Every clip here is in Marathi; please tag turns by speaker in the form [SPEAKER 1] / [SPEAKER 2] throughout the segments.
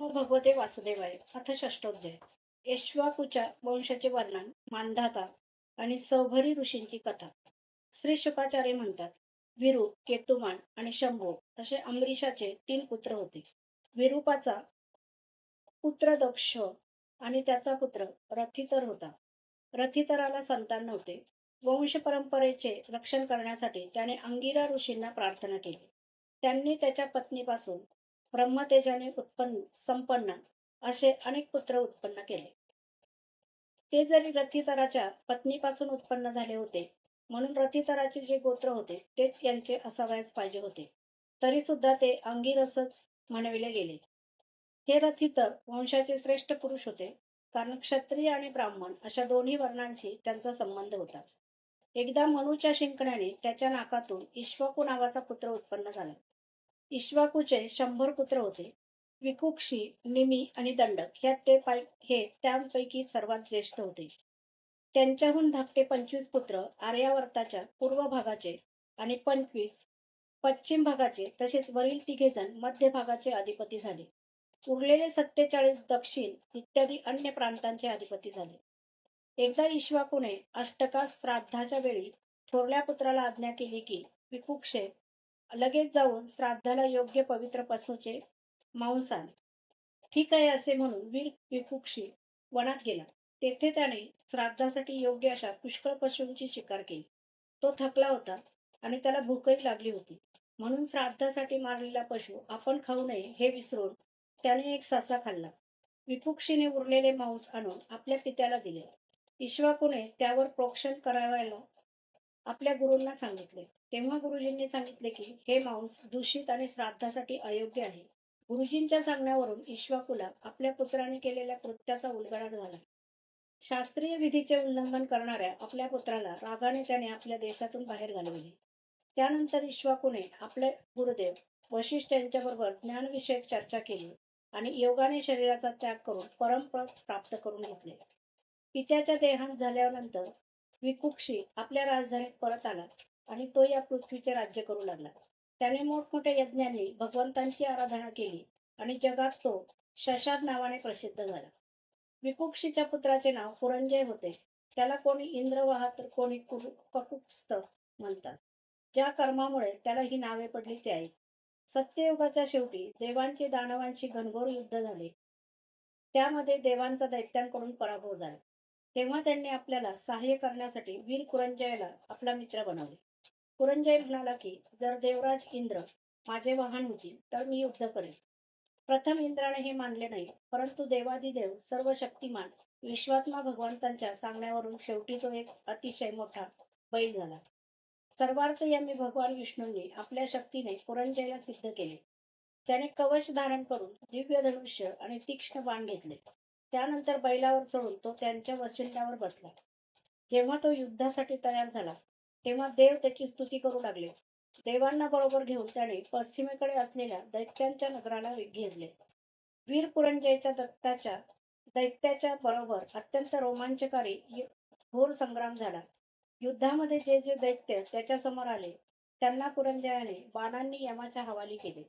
[SPEAKER 1] भगवते वासुदेवाय अथ षष्ठोध्याय. इक्ष्वाकूच्या वंशाचे वर्णन, मांधाता आणि सौभरी ऋषींची कथा. श्री शुकाचार्य म्हणतात, विरू, केतुमान आणि शंभू असे अमरीशाचे 3 पुत्र होते. विरूपाचा पुत्र दक्ष आणि त्याचा पुत्र रथितर होता. रथितराला संतान नव्हते. वंश परंपरेचे रक्षण करण्यासाठी त्याने अंगिरा ऋषींना प्रार्थना केली. त्यांनी त्याच्या पत्नीपासून ब्रह्मतेजाने उत्पन्न संपन्न असे अनेक पुत्र उत्पन्न केले. ते जरी रथितराच्या पत्नीपासून उत्पन्न झाले होते, म्हणून रथितराचे जे गोत्र होते तेच यांचे असावयास पाहिजे होते, तरी सुद्धा ते अंगिरसच म्हणविले गेले. हे रथितर वंशाचे श्रेष्ठ पुरुष होते, कारण क्षत्रिय आणि ब्राह्मण अशा दोन्ही वर्णांशी त्यांचा संबंध होता. एकदा मनूच्या शिंकण्याने त्याच्या नाकातून इक्ष्वाकू नावाचा पुत्र उत्पन्न झाला. इक्ष्वाकूचे 100 पुत्र होते. विकुक्षी, निमी आणि दंडक हे त्यांपैकी सर्वात ज्येष्ठ होते. त्यांच्याहून धाकटे 25 पुत्र आर्यावर्ताच्या पूर्व भागाचे आणि 25 पश्चिम भागाचे, तसेच वरील 3 जण मध्य भागाचे अधिपती झाले. उरलेले 47 दक्षिण इत्यादी अन्य प्रांतांचे अधिपती झाले. एकदा इक्ष्वाकूने अष्टका श्राद्धाच्या वेळी थोरल्या पुत्राला आज्ञा केली की विकुक्षे लगेच जाऊन श्राद्धाला योग्य पवित्र पशूचे मांस आण. ठीक आहे असे म्हणून वीर विकुक्षी वनात गेला. तेथे त्याने श्राद्धासाठी योग्य अशा पुष्कळ पशूंची शिकार केली. तो थकला होता आणि त्याला भूकही लागली होती, म्हणून श्राद्धासाठी मारलेला पशु आपण खाऊ नये हे विसरून त्याने एक ससा खाल्ला. विकुक्षीने उरलेले मांस आणून आपल्या पित्याला दिले. इक्ष्वाकूने त्यावर प्रोक्षण करायला आपल्या गुरूंना सांगितले. तेव्हा गुरुजींनी सांगितले की हे मांस दूषित आणि श्राद्धासाठी अयोग्य आहे. गुरुजींच्या सांगण्यावरून इक्ष्वाकूला आपल्या पुत्राने केलेल्या कृत्याचा उलगडा झाला. शास्त्रीय विधीचे उल्लंघन करणाऱ्या आपल्या पुत्राला रागाने त्याने आपल्या देशातून बाहेर घालविले. त्यानंतर इक्ष्वाकूने आपले गुरुदेव वशिष्ठ यांच्याबरोबर ज्ञानविषयक चर्चा केली आणि योगाने शरीराचा त्याग करून परमपद प्राप्त करून घेतले. पित्याच्या देहांत झाल्यानंतर विकुक्षी आपल्या राजधानीत परत आला आणि तो या पृथ्वीचे राज्य करू लागला. त्याने मोठमोठ्या यज्ञांनी भगवंतांची आराधना केली आणि जगात तो शशाद नावाने प्रसिद्ध झाला. विकुक्षीच्या पुत्राचे नाव कुरंजय होते. त्याला कोणी इंद्रवाह तर कोणी ककुत्स्थ म्हणतात. ज्या कर्मामुळे त्याला ही नावे पडली ते आहेत. सत्ययुगाच्या शेवटी देवांचे दानवांशी घनघोर युद्ध झाले. त्यामध्ये देवांचा दैत्यांकडून पराभव झाला. तेव्हा त्यांनी आपल्याला सहाय्य करण्यासाठी वीर कुरंजयाला आपला मित्र बनवले. कुरंजय म्हणाला की जर देवराज इंद्र माझे वाहन होतील तर मी युद्ध करेन. प्रथम इंद्राने हे मानले नाही, परंतु देवादिदेव सर्व शक्तिमान विश्वात्मा भगवंतांच्या सांगण्यावरून शेवटी तो एक अतिशय मोठा बैल झाला. सर्वार्थयामी भगवान विष्णूंनी आपल्या शक्तीने कुरंजयला सिद्ध केले. त्याने कवच धारण करून दिव्य धनुष्य आणि तीक्ष्ण बाण घेतले. त्यानंतर बैलावर चढून तो त्यांच्या वसिंड्यावर बसला. जेव्हा तो युद्धासाठी तयार झाला तेव्हा देव त्याची स्तुती करू लागले. देवांना बरोबर घेऊन त्याने पश्चिमेकडे असलेल्या दैत्यांच्या नगराला घेरले. वीर कुरंजयच्या दैत्याच्या बरोबर अत्यंत रोमांचकारी घोर संग्राम झाला. युद्धामध्ये जे जे दैत्य त्याच्या समोर आले त्यांना कुरंजयाने बाणांनी यमाच्या हवाली केले.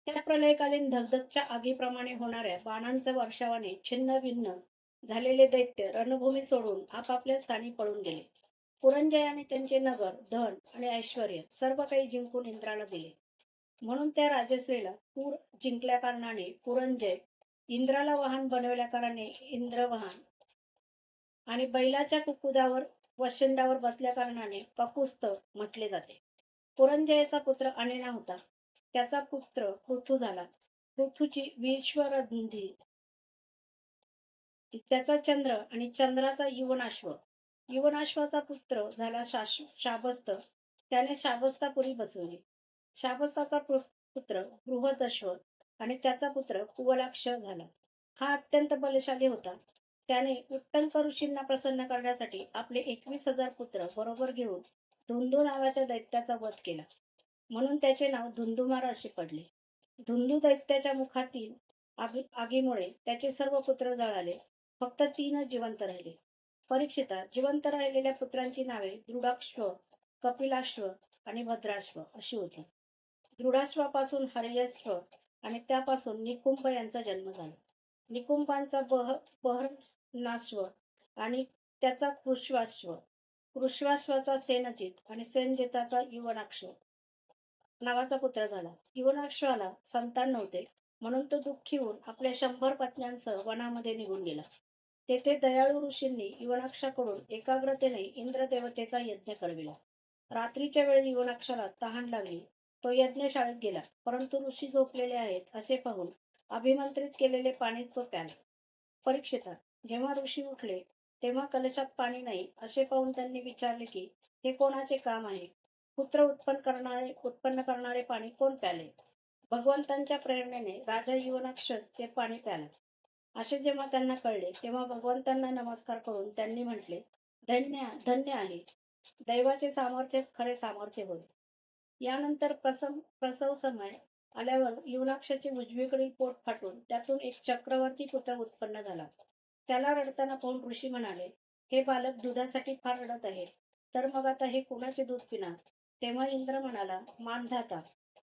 [SPEAKER 1] त्या प्रलयकालीन धगधगच्या आगीप्रमाणे होणाऱ्या बाणांच्या वर्षावाने छिन्न भिन्न झालेले दैत्य रणभूमी सोडून आपापल्या स्थानी पळून गेले. कुरंजयाने त्यांचे नगर, धन आणि ऐश्वर्य सर्व काही जिंकून इंद्राला दिले. म्हणून त्या राजश्रीला पूर जिंकल्या कारणाने कुरंजय, इंद्राला वाहन बनवल्या कारणाने इंद्रवाहन आणि बैलाच्या कुकुदावर वशिंडावर बसल्या कारणाने ककुस्थ म्हटले जाते. कुरंजयाचा पुत्र अनेना होता. त्याचा पुत्र पृथू झाला. पृथूची विश्वरंधी, त्याचा चंद्र आणि चंद्राचा युवनाश्व. युवनाश्वाचा पुत्र झाला शाबस्त. त्याने शाबस्तापुरी बसवली. शाबस्ताचा पुत्र बृहदश्व आणि त्याचा पुत्र कुवलाक्ष झाला. हा अत्यंत बलशाली होता. त्याने उत्तंक ऋषींना प्रसन्न करण्यासाठी आपले 21,000 पुत्र बरोबर घेऊन धुंदू नावाच्या दैत्याचा वध केला. म्हणून त्याचे नाव धुंदुमार असे पडले. धुंदू दैत्याच्या मुखातील आगीमुळे त्याचे सर्व पुत्र जळाले. फक्त 3 जिवंत राहिले. परीक्षिता, जिवंत राहिलेल्या पुत्रांची नावे दृढाश्व, कपिलाश्व आणि भद्राश्व अशी होती. दृढाश्वापासून हर्यश्व आणि त्यापासून निकुंभ यांचा जन्म झाला. निकुंभांचा बहरनाश्व आणि त्याचा कृष्वाश्व, कृष्वाश्वाचा सेनजित आणि सेनजिताचा युवनाक्ष नावाचा पुत्र झाला. युवनाश्वाला संतान नव्हते, म्हणून तो दुःखी होऊन आपल्या 100 पत्न्यांसह वनामध्ये निघून गेला. तेथे दयाळू ऋषींनी युवनाक्षाकडून एकाग्रतेने इंद्रदेवतेचा यज्ञ करविला. रात्रीच्या वेळी युवनाक्षाला तहान लागली. तो यज्ञशाळेत गेला, परंतु ऋषी झोपलेले आहेत असे पाहून अभिमंत्रित केलेले पाणीच तो प्याला. परीक्षिता, जेव्हा ऋषी उठले तेव्हा कलशात पाणी नाही असे पाहून त्यांनी विचारले की हे कोणाचे काम आहे? पुत्र उत्पन्न करणारे पाणी कोण प्याले? भगवंतांच्या प्रेरणेने राजा युवनाक्षच ते पाणी प्याला. असे जेव्हा त्यांना कळले तेव्हा भगवंतांना नमस्कार करून त्यांनी म्हटले, धन्य धन्य आहे. दैवाचे सामर्थ्यच खरे सामर्थ्य होय. यानंतर प्रसव समय आल्यावर युवनाक्षाचे उजवीकडील पोट फाटून त्यातून एक चक्रवर्ती पुत्र उत्पन्न झाला. त्याला रडताना पाहून ऋषी म्हणाले, हे बालक दुधासाठी फार रडत आहे, तर मग आता हे कुणाचे दूध पिणार? तेव्हा इंद्र म्हणाला, मानधाता,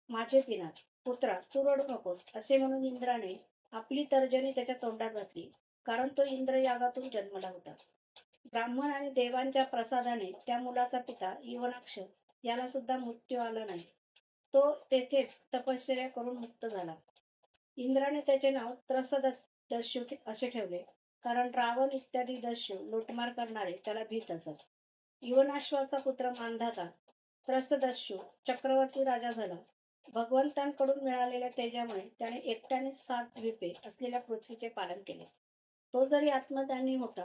[SPEAKER 1] माझे पिणार. पुत्रा, तू रडू नकोस असे म्हणून इंद्राने आपली तर्जनी त्याच्या तोंडात घातली, कारण तो इंद्र यागातून जन्मला होता. ब्राह्मण आणि देवांच्या प्रसादाने त्या मुलाचा पिता युवनाक्ष याला सुद्धा मृत्यू आला नाही. तो तेथेच तपश्चर्या करून मुक्त झाला. इंद्राने त्याचे नाव त्रसदस्यू असे ठेवले, कारण रावण इत्यादी दस्यू लुटमार करणारे त्याला भीत असत. युवनाश्वाचा पुत्र मानधाता त्रसदस्यू चक्रवर्ती राजा झाला. भगवंतांकडून मिळालेल्या तेजामुळे त्याने एकट्याने 7 द्वीपे असलेल्या पृथ्वीचे पालन केले. तो जरी आत्मज्ञानी होता,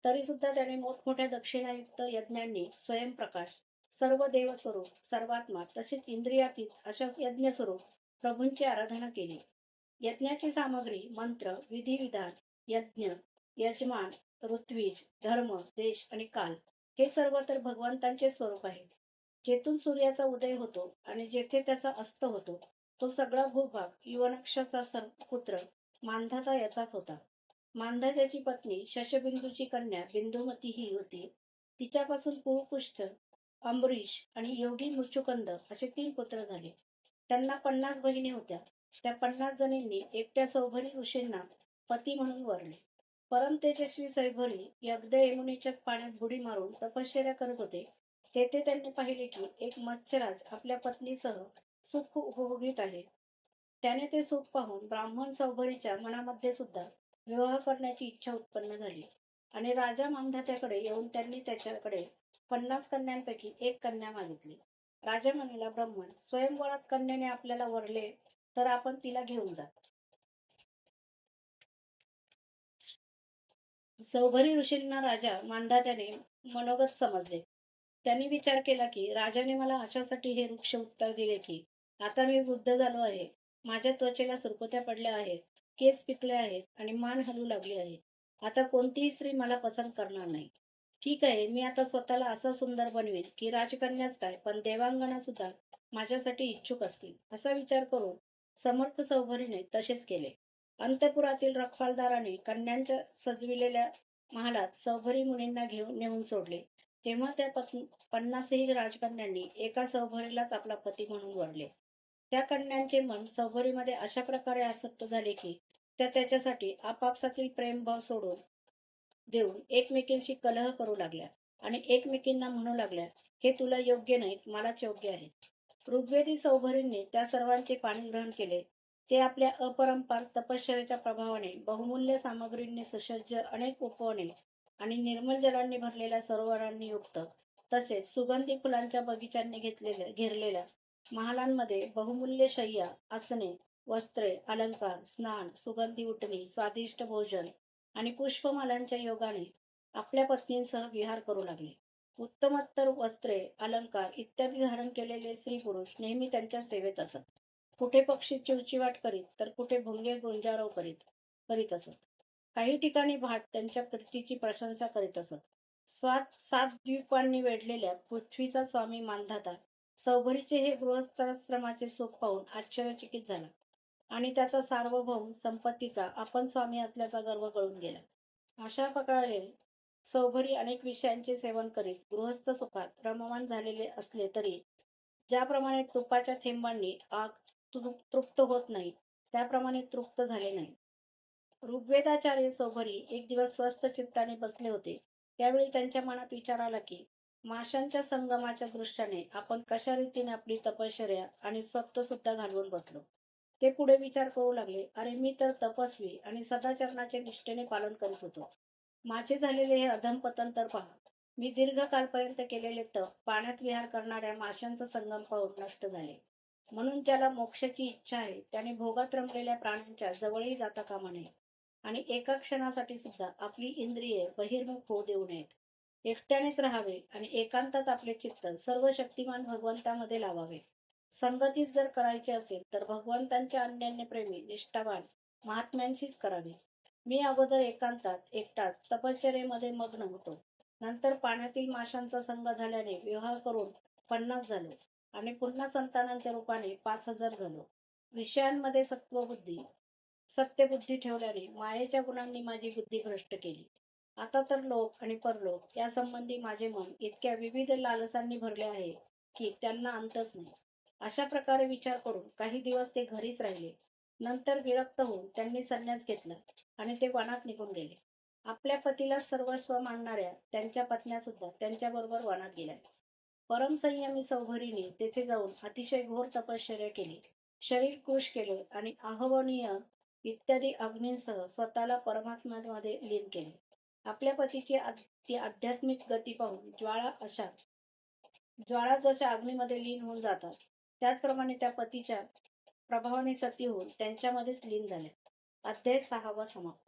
[SPEAKER 1] तरी सुद्धा त्याने मोठमोठ्या दक्षिणायुक्त यज्ञांनी स्वयंप्रकाश, सर्व देवस्वरूप, सर्वात्मा तसेच इंद्रियातीत अशा यज्ञस्वरूप प्रभूंची आराधना केली. यज्ञाची सामग्री, मंत्र, विधिविधान, यज्ञ, यजमान, ऋत्विज, धर्म, देश आणि काल हे सर्व तर भगवंतांचे स्वरूप आहे. जेथून सूर्याचा उदय होतो आणि जेथे त्याचा अस्त होतो, तो सगळा भूभाग युवनक्षाचा पुत्र मांधाता याचाच होता. मांधात्याची पत्नी शशबिंदूची कन्या बिंदुमती ही होती. तिच्यापासून पुष्ठ, अंबरीश आणि योगी मुचुकंद असे 3 पुत्र झाले. त्यांना 50 बहिणी होत्या. त्या 50 जणींनी एकट्या सौभरी ऋषींना पती म्हणून वरले. परम तेजस्वी सैभरी यज्ञ यमुनेच्या पाण्यात बुडी मारून तपश्चर्या करत होते. तेथे त्यांनी पाहिले की एक मत्स्यराज आपल्या पत्नीसह सुख उपभोगीत आहे. त्याने ते सुख पाहून ब्राह्मण सौभरीच्या मनामध्ये सुद्धा विवाह करण्याची इच्छा उत्पन्न झाली आणि राजा मांधात्याकडे येऊन त्यांनी त्याच्याकडे 50 कन्यांपैकी एक कन्या मागितली. राजा म्हणाला, ब्राह्मण, स्वयंवरात कन्याने आपल्याला वरले तर आपण तिला घेऊन जा. सौभरी ऋषींना राजा मांधात्याने मनोगत समजले. त्यांनी विचार केला की राजाने मला अशासाठी हे वृक्ष उत्तर दिले की आता मी वृद्ध झालो आहे, माझ्या त्वचेला सुरकुत्या पडल्या आहेत, केस पिकले आहेत आणि मान हलू लागली आहे. आता कोणतीही स्त्री मला पसंत करणार नाही. ठीक आहे, मी आता स्वतःला असं सुंदर बनवेन की राजकन्याच काय पण देवांगना सुद्धा माझ्यासाठी इच्छुक असतील. असा विचार करून समर्थ सौभरीने तसेच केले. अंतपुरातील रखवालदाराने कन्यांच्या सजविलेल्या महालात सौभरी मुनींना नेऊन सोडले. तेव्हा त्या 50ही राजकन्यांनी एका सौभरीलाच आपला पती म्हणून वरले. त्या कन्यांचे मन सौभरीमध्ये अशा प्रकारे आसक्त झाले की त्या त्याच्यासाठी आपापसातील प्रेमभाव सोडून देऊन एकमेकींशी कलह करू लागल्या आणि एकमेकींना म्हणू लागल्या, हे तुला योग्य नाहीत, मलाच योग्य आहे. ऋग्वेदी सौभरींनी त्या सर्वांचे पाणी ग्रहण केले. ते आपल्या अपरंपार तपश्चर्याच्या प्रभावाने बहुमूल्य सामग्रींनी सुसज्ज अनेक उपवने आणि निर्मल जलांनी भरलेल्या सरोवरांनी युक्त तसेच सुगंधी फुलांच्या बगीचांनी घेरलेल्या महालांमध्ये बहुमूल्य शय्या, आसने, वस्त्रे, अलंकार, स्नान, सुगंधी उटणी, स्वादिष्ट भोजन आणि पुष्पमालांच्या योगाने आपल्या पत्नींसह विहार करू लागले. उत्तमोत्तर वस्त्रे, अलंकार इत्यादी धारण केलेले स्त्री पुरुष नेहमी त्यांच्या सेवेत असत. कुठे पक्षी चिवचिवाट करीत तर कुठे भुंगे गुंजारव करीत करीत असत. काही ठिकाणी भाट त्यांच्या कीर्तीची प्रशंसा करीत असत. 7 द्वीपांनी वेढलेल्या पृथ्वीचा स्वामी मानधाता सौभरीचे हे गृहस्थाश्रमाचे सुख पाहून आश्चर्यचकित झाला आणि त्याचा सार्वभौम संपत्तीचा आपण स्वामी असल्याचा गर्व कळून गेला. अशा प्रकारे सौभरी अनेक विषयांचे सेवन करीत गृहस्थ सुखात रममाण झालेले असले तरी ज्याप्रमाणे तुपाच्या थेंबांनी आग तृप्त होत नाही, त्याप्रमाणे तृप्त झाले नाही. ऋग्वेदाचार्य सौभरी एक दिवस स्वस्थ चित्ताने बसले होते. त्यावेळी त्यांच्या मनात विचार आला की माशांच्या संगमाच्या दृष्टीने आपण कशा रीतीने आपली तपश्चर्या आणि सत्व सुद्धा घालवून बसलो. ते पुढे विचार करू लागले, अरे मी तर तपस्वी आणि सदाचरणाचे निष्ठेने पालन करीत होतो. माझे झालेले हे अधमपतन तर पहा. मी दीर्घकाळपर्यंत केलेले तप पाण्यात विहार करणाऱ्या माशांचा संगम पाहून नष्ट झाले. म्हणून ज्याला मोक्षाची इच्छा आहे त्याने भोगात रमलेल्या प्राण्यांच्या जवळही जाता कामा नये आणि एका क्षणासाठी सुद्धा आपली इंद्रिये बहिर्मुख होऊ देऊ नयेत. एकट्यानेच राहावे आणि एकांतात आपले चित्त सर्व शक्तिमान भगवंतामध्ये लावावे. संगतीच जर करायची असेल तर भगवंतांच्या अन्यान्य प्रेमी निष्ठावान महात्म्यांशीच करावे. मी अगोदर एकांतात एकटाच तपश्चर्येमध्ये मग्न होतो. नंतर पाण्यातील माशांचा संग झाल्याने विवाह करून 50 झालो आणि पुन्हा संतानांच्या रूपाने 5,000 झालो. विषयांमध्ये सत्यबुद्धी ठेवल्याने मायेच्या गुणांनी माझी बुद्धी भ्रष्ट केली. आता तर लोक आणि परलोक या संबंधी माझे मन इतक्या विविध लालसांनी भरले आहे की त्यांना अंतच नाही. अशा प्रकारे विचार करून काही दिवस ते घरीच राहिले. नंतर विरक्त होऊन त्यांनी संन्यास घेतला आणि ते वनात निघून गेले. आपल्या पतीला सर्वस्व मानणाऱ्या त्यांच्या पत्न्या सुद्धा त्यांच्याबरोबर वनात गेल्या. परमसंयमी सौभरीने तेथे जाऊन अतिशय घोर तपश्चर्या केली. शरीर कृश केले आणि आहवनीय इत्यादी अग्नींसह स्वतःला परमात्म्यामध्ये लीन केले. आपल्या पतीची ती आध्यात्मिक गती पाहून ज्वाळा जशा अग्नीमध्ये लीन होऊन जातात, त्याचप्रमाणे त्या पतीच्या प्रभावाने सती होऊन त्यांच्यामध्येच लीन झाल्या. अध्याय 6 समाप्त.